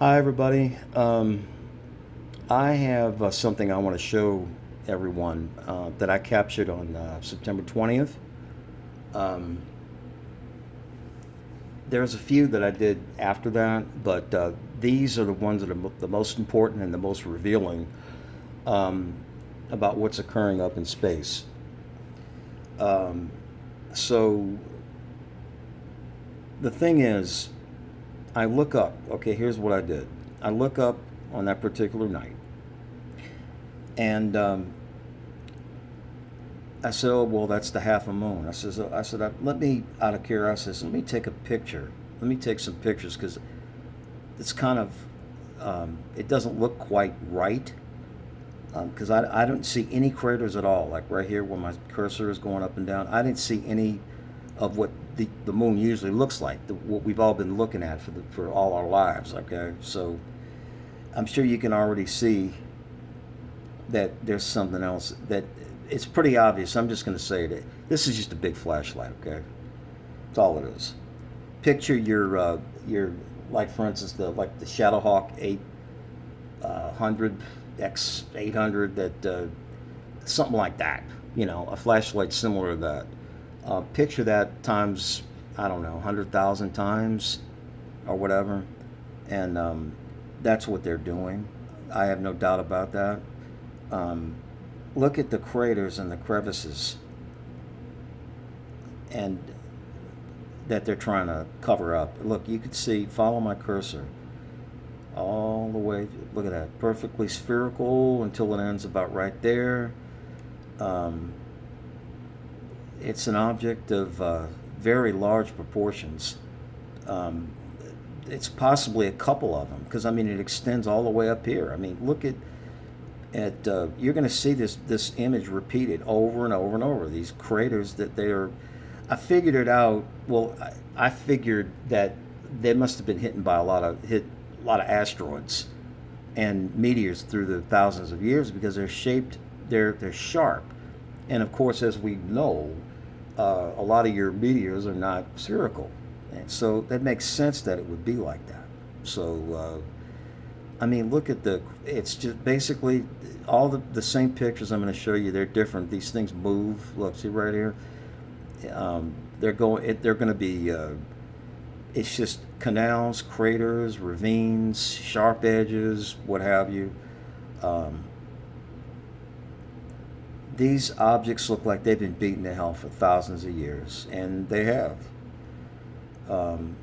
Hi, everybody. I have something I want to show everyone that I captured on September 20th. Um, there's a few that I did after that, but these are the ones that are the most important and the most revealing um, about what's occurring up in space. Um, so the thing is, I look up, okay, here's what I did. I look up on that particular night, and I said, "Oh well, that's the half a moon." I said, let me, out of curiosity, let me take a picture. Let me take some pictures because it's kind of, it doesn't look quite right because I don't see any craters at all. Like right here, where my cursor is going up and down, I didn't see any of what the moon usually looks like. What we've all been looking at for all our lives. Okay, so I'm sure you can already see that there's something else that it's pretty obvious. I'm just going to say it. This is just a big flashlight, okay? That's all it is. Picture your like for instance the Shadowhawk 800 X 800 that something like that. You know, a flashlight similar to that. Picture that times I don't know 100,000 times or whatever, and that's what they're doing. I have no doubt about that. Um, Look at the craters and the crevices and that they're trying to cover up. Look, you can see, follow my cursor all the way. Look at that, perfectly spherical until it ends about right there. Um, it's an object of very large proportions. Um, it's possibly a couple of them because I mean it extends all the way up here. I mean, look at you're going to see this image repeated over and over and over. These craters that they are. I figured it out. Well, I figured that they must have been hit by a lot of asteroids and meteors through the thousands of years because they're shaped. They're sharp, and of course, as we know, a lot of your meteors are not spherical, and so that makes sense that it would be like that. So. I mean, look at it's just basically all the same pictures I'm going to show you. They're different. These things move. Look, see right here? They're going to be, it's just canals, craters, ravines, sharp edges, what have you. Um, these objects look like they've been beaten to hell for thousands of years, and they have. Um,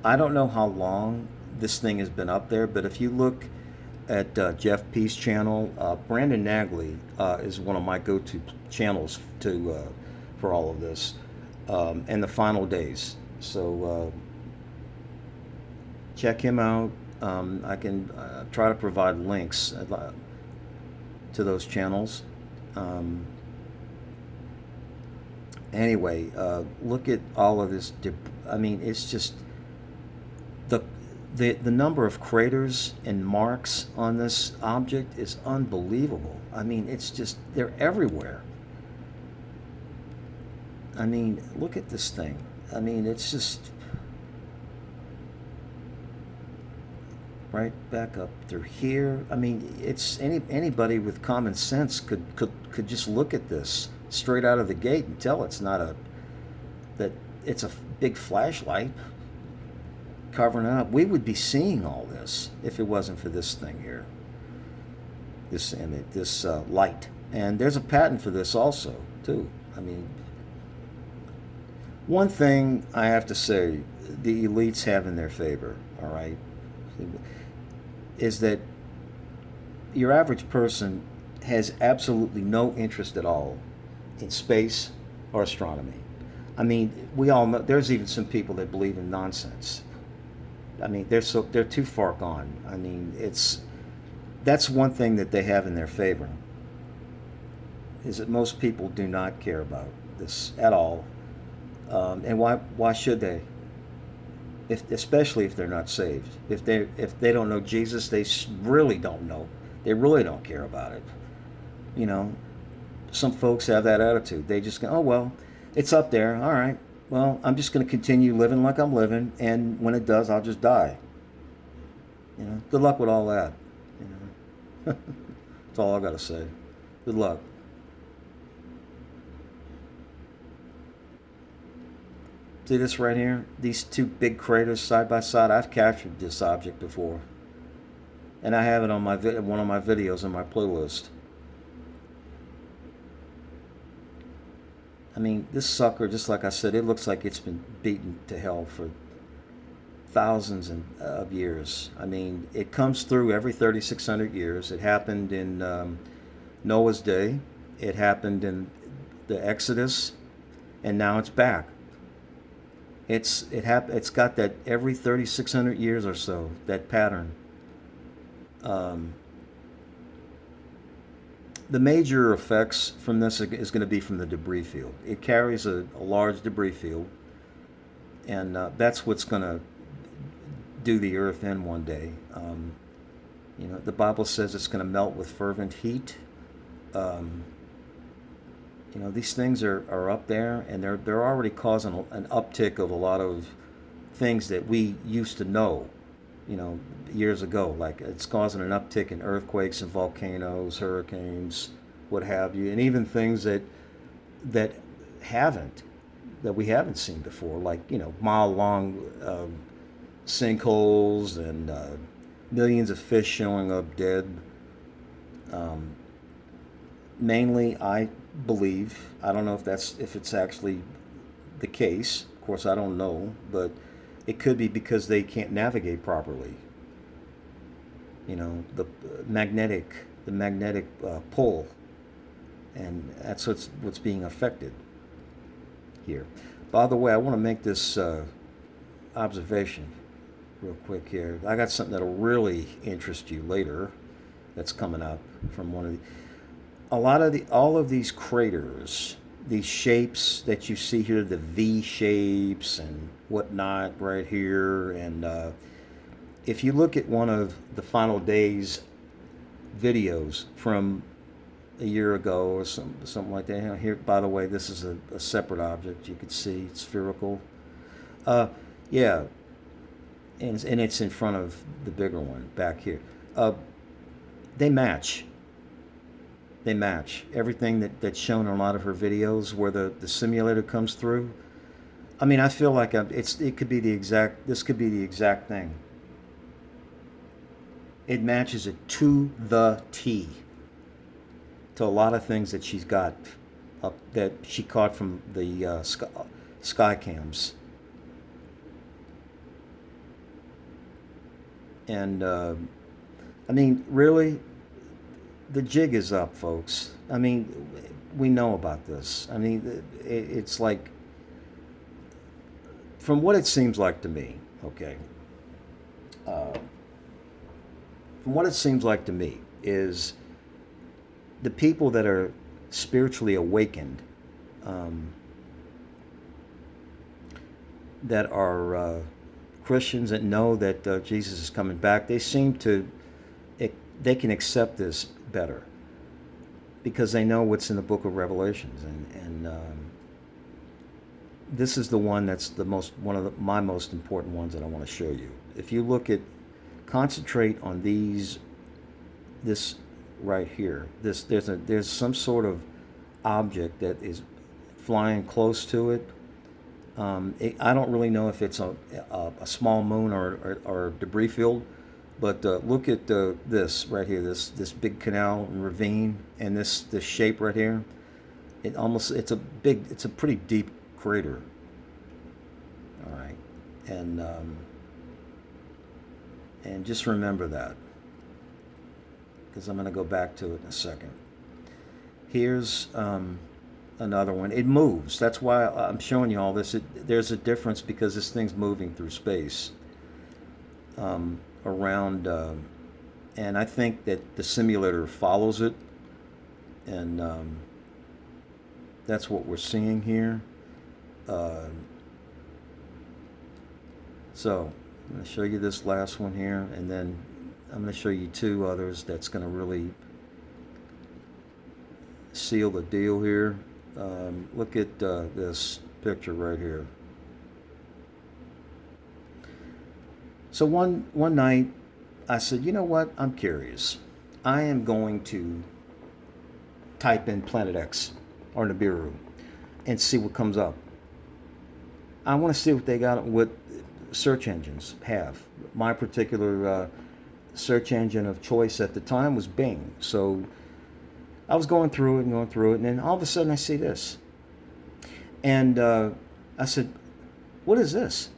I don't know how long this thing has been up there, but if you look at Jeff P's channel, Brandon Nagley is one of my go-to channels for all of this, and the final days. So check him out. I can try to provide links to those channels. Um, anyway, look at all of this. I mean, it's just the the number of craters and marks on this object is unbelievable. I mean, it's just they're everywhere. I mean, look at this thing. I mean, it's just right back up through here. I mean, it's anybody with common sense could just look at this straight out of the gate and tell it's not a that it's a big flashlight covering it up. We would be seeing all this if it wasn't for this thing here, this image, this light. And there's a patent for this also, too. I mean, one thing I have to say the elites have in their favor, all right, is that your average person has absolutely no interest at all in space or astronomy. I mean, we all know there's even some people that believe in nonsense. I mean, they're too far gone. I mean, that's one thing that they have in their favor is that most people do not care about this at all, and why should they? Especially if they're not saved, if they don't know Jesus, they really don't know. They really don't care about it. You know, some folks have that attitude. They just go, oh well, it's up there, all right. well, I'm just going to continue living like I'm living, and when it does, I'll just die. Good luck with all that. You know, that's all I got to say. Good luck. See this right here? These two big craters side by side. I've captured this object before, and I have it on one of my videos in my playlist. I mean, this sucker, just like I said, it looks like it's been beaten to hell for thousands of years. I mean, it comes through every 3,600 years. It happened in Noah's day. It happened in the Exodus, and now it's back. It's got that every 3,600 years or so, that pattern. Um, the major effects from this is going to be from the debris field. It carries a large debris field, and that's what's going to do the earth in one day. The Bible says it's going to melt with fervent heat. Um, these things are up there, and they're already causing an uptick of a lot of things that we used to know, years ago. Like it's causing an uptick in earthquakes and volcanoes, hurricanes, what have you, and even things that haven't that we haven't seen before, like mile long sinkholes and millions of fish showing up dead. Um, Mainly, I believe, I don't know if it's actually the case. Of course, I don't know, but it could be because they can't navigate properly. The magnetic pull, and that's what's being affected here. By the way, I want to make this observation real quick here. I got something that'll really interest you later. That's coming up from one of the all of these craters, these shapes that you see here, the V shapes and whatnot right here, and if you look at one of the Final Days videos from a year ago or something like that. Here, by the way, this is a separate object. You can see it's spherical. Uh, yeah, and it's in front of the bigger one back here. Uh, they match. They match everything that's shown in a lot of her videos where the simulator comes through. I mean, I feel like it could be the exact. This could be the exact thing. It matches it to the T to a lot of things that she's got up that she caught from the sky cams. And I mean, really, the jig is up, folks. I mean, we know about this. I mean, it's like, from what it seems like to me, okay, uh, from what it seems like to me, is the people that are spiritually awakened, um, that are Christians that know that Jesus is coming back, they seem to, they can accept this better because they know what's in the book of Revelations, and this is the one that's one of my most important ones that I want to show you. If you concentrate on this right here. There's some sort of object that is flying close to it. I don't really know if it's a small moon or debris field, but look at this right here, this big canal and ravine, and this shape right here. It's a pretty deep crater. All right, and just remember that, because I'm going to go back to it in a second. Here's another one. It moves. That's why I'm showing you all this. There's a difference because this thing's moving through space around, and I think that the simulator follows it, and that's what we're seeing here. So I'm going to show you this last one here, and then I'm going to show you two others that's going to really seal the deal here. Look at this picture right here. So one night, I said, you know what? I'm curious. I am going to type in Planet X or Nibiru and see what comes up. I want to see what they got, what search engines have. My particular search engine of choice at the time was Bing. So I was going through it and going through it, and then all of a sudden I see this. And I said, what is this?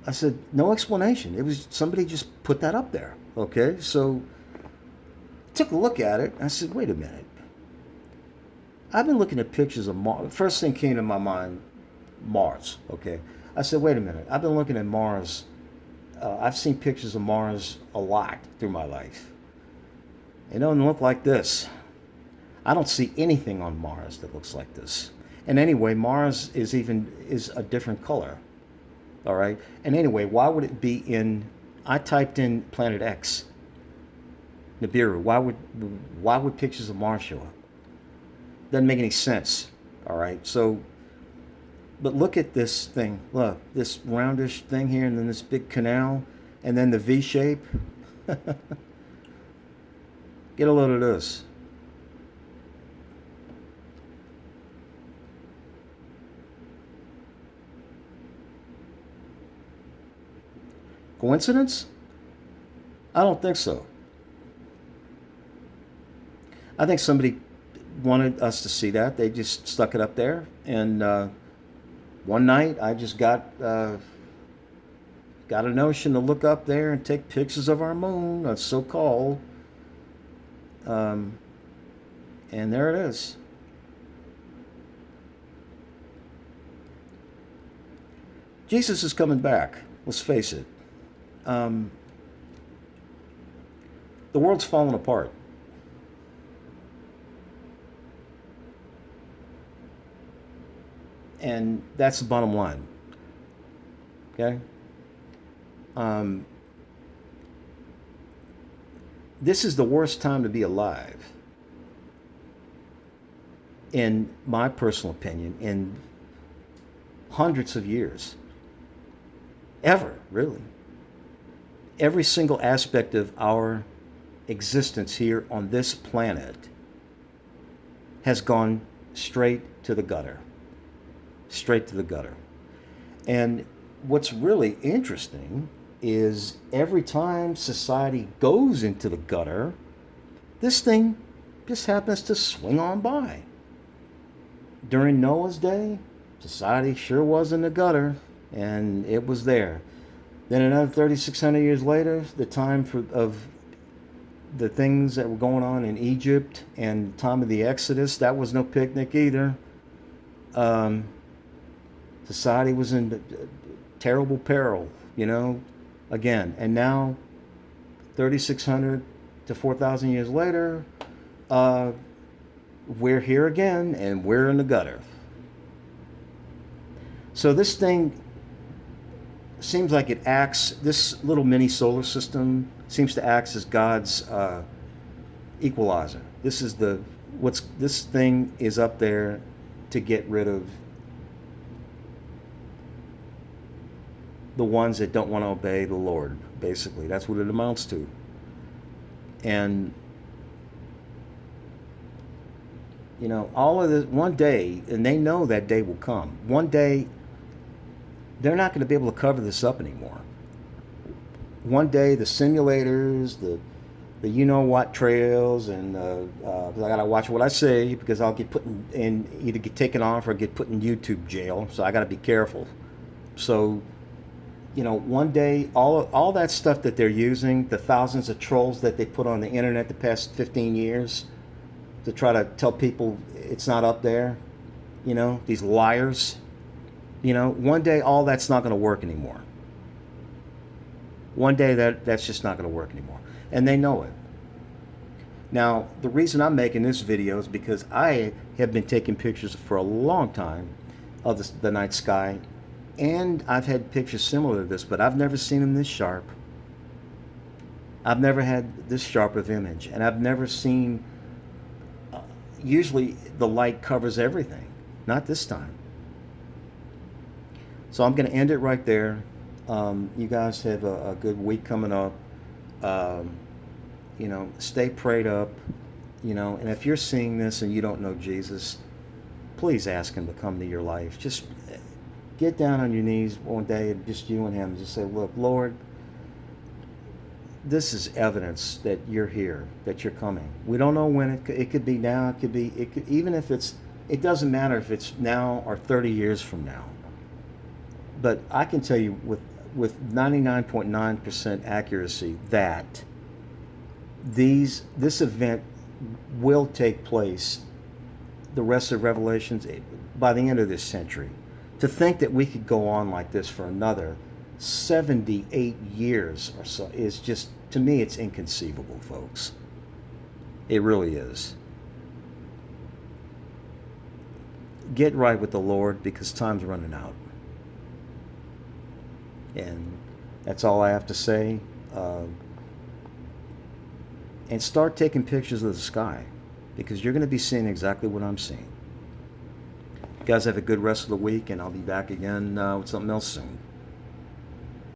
I said, no explanation. It was somebody just put that up there. Okay, so took a look at it. I said, wait a minute. I've been looking at pictures of Mars. First thing came to my mind, Mars. Okay, I said, wait a minute. I've been looking at Mars. I've seen pictures of Mars a lot through my life. It doesn't look like this. I don't see anything on Mars that looks like this. And anyway, Mars is a different color. All right. And anyway, why would it be in? I typed in Planet X, Nibiru. Why would pictures of Mars show up? Doesn't make any sense. All right. So, but look at this thing. Look, this roundish thing here, and then this big canal, and then the V shape. Get a load of this. Coincidence? I don't think so. I think somebody wanted us to see that. They just stuck it up there. And one night I just got a notion to look up there and take pictures of our moon, that's so-called. And there it is. Jesus is coming back. Let's face it. The world's falling apart. And that's the bottom line. Okay? This is the worst time to be alive, in my personal opinion, in hundreds of years. Ever, really. Every single aspect of our existence here on this planet has gone straight to the gutter. Straight to the gutter. And what's really interesting is every time society goes into the gutter, this thing just happens to swing on by. During Noah's day, society sure was in the gutter, and it was there. Then another 3,600 years later, the time of the things that were going on in Egypt and the time of the Exodus, that was no picnic either. Society was in terrible peril, again. And now, 3,600 to 4,000 years later, we're here again, and we're in the gutter. So this thing seems like it acts, this little mini solar system seems to act as God's equalizer. This thing is up there to get rid of the ones that don't want to obey the Lord, basically. That's what it amounts to. And all of this, one day, and they know that day will come. One day, they're not going to be able to cover this up anymore. One day, the simulators, the you-know-what trails, and I got to watch what I say because I'll get either get taken off or get put in YouTube jail. So I got to be careful. So, one day, all that stuff that they're using, the thousands of trolls that they put on the internet the past 15 years to try to tell people it's not up there, these liars, one day all that's not going to work anymore. One day that's just not going to work anymore. And they know it. Now, the reason I'm making this video is because I have been taking pictures for a long time of the night sky, and I've had pictures similar to this, but I've never seen them this sharp. I've never had this sharp of image, and I've never seen, usually the light covers everything, not this time. So I'm going to end it right there. You guys have a good week coming up. Um, stay prayed up. And if you're seeing this and you don't know Jesus, please ask him to come to your life. Just get down on your knees one day and just you and him. Just say, look, Lord, this is evidence that you're here, that you're coming. We don't know when it could be now. Even if it doesn't matter if it's now or 30 years from now. But I can tell you with 99.9% accuracy that this event will take place, the rest of Revelations, by the end of this century. To think that we could go on like this for another 78 years or so is just, to me, it's inconceivable, folks. It really is. Get right with the Lord because time's running out. And that's all I have to say. And start taking pictures of the sky because you're going to be seeing exactly what I'm seeing. You guys have a good rest of the week, and I'll be back again with something else soon.